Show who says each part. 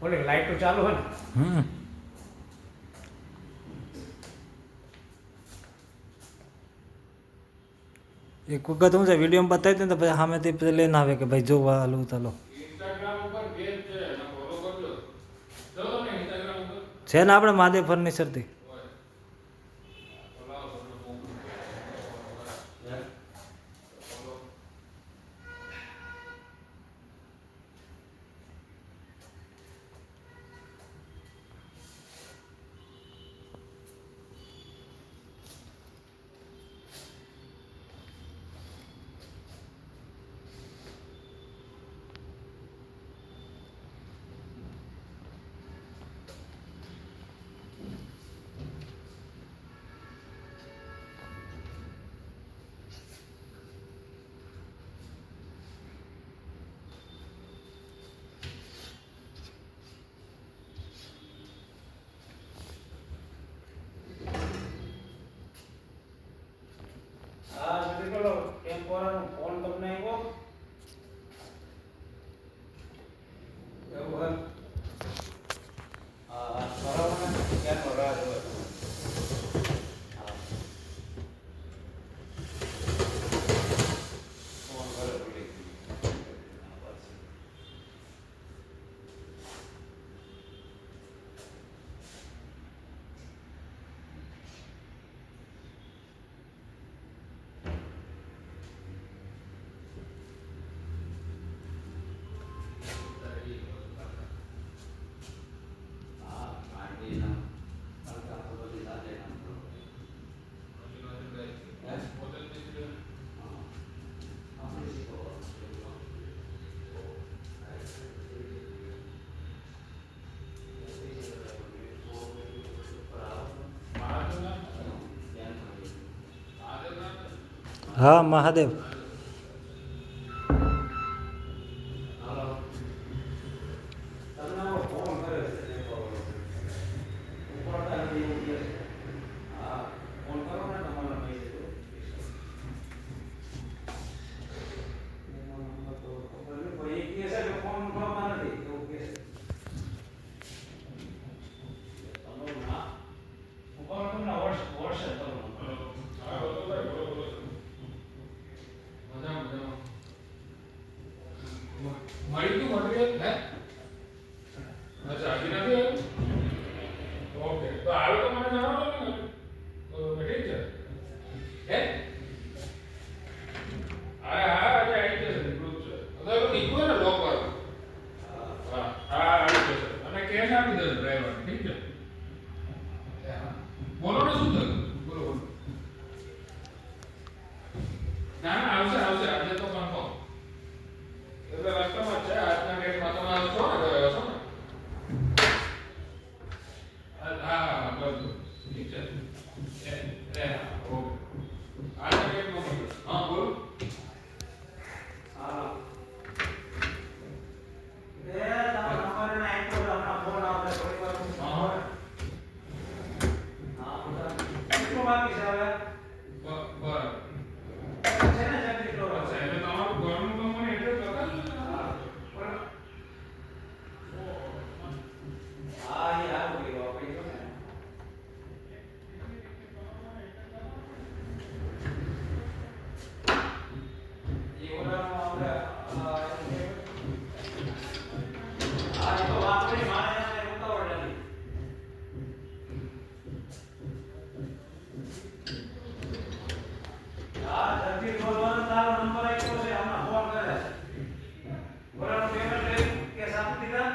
Speaker 1: ઓલી લાઈટ ચાલુ હોય ને
Speaker 2: એક વખત હું છે વિડીયોમાં બતાવી દઉં ને તો પછી સામેથી પછી લઈને આવે કે ભાઈ જોવા હાલું ચાલો છે ને આપણે મહાદેવ ફર્નિચરથી
Speaker 1: ફોન તમને આવ્યો એવું હા બરાબર ને ક્યાંનો રાહ જોવે ફોન કરે ભૂલી
Speaker 2: હા મહાદેવ
Speaker 1: મળી ગયું મટીરિયલ હે અચ્છા હજી નથી આવ્યું ઓકે તો આવે તો મને જણાવો ને ઠીક છે હે હા હા આજે આવી જશે નીકળું જ છે તો નીકળું ને લોક વાળું હા હા આવી જશે અને કેશ આપી દેજો ડ્રાઈવર ઠીક છે બોલો ને શું થયું બોલો બોલો ના ના આવશે આવશે આજે તો કન્ફર્મ એટલે રસ્તામાં છે આજના ડેટમાં તમે આવશો ને ઘરે આવશો ને હા બધું ઠીક છે ઓકે આજના ડેટમાં હા બોલો હા બાકી છે હવે બરાબર છે ને જલ્દી કરો છે એટલે તમારું ઘરનું કામ મને એટલે બતાવજો ને હા એ આવું ગયો આપણે જો ને એ ઓલાનો આપણે આ તો વાપરી મારે ઉતાવળ નથી હા જલ્દી બોલવાનો તારો નંબર આપ્યો છે હમણાં ફોન કરે છે ઓલાનો પેમેન્ટ લઈ કે સાપ દીધા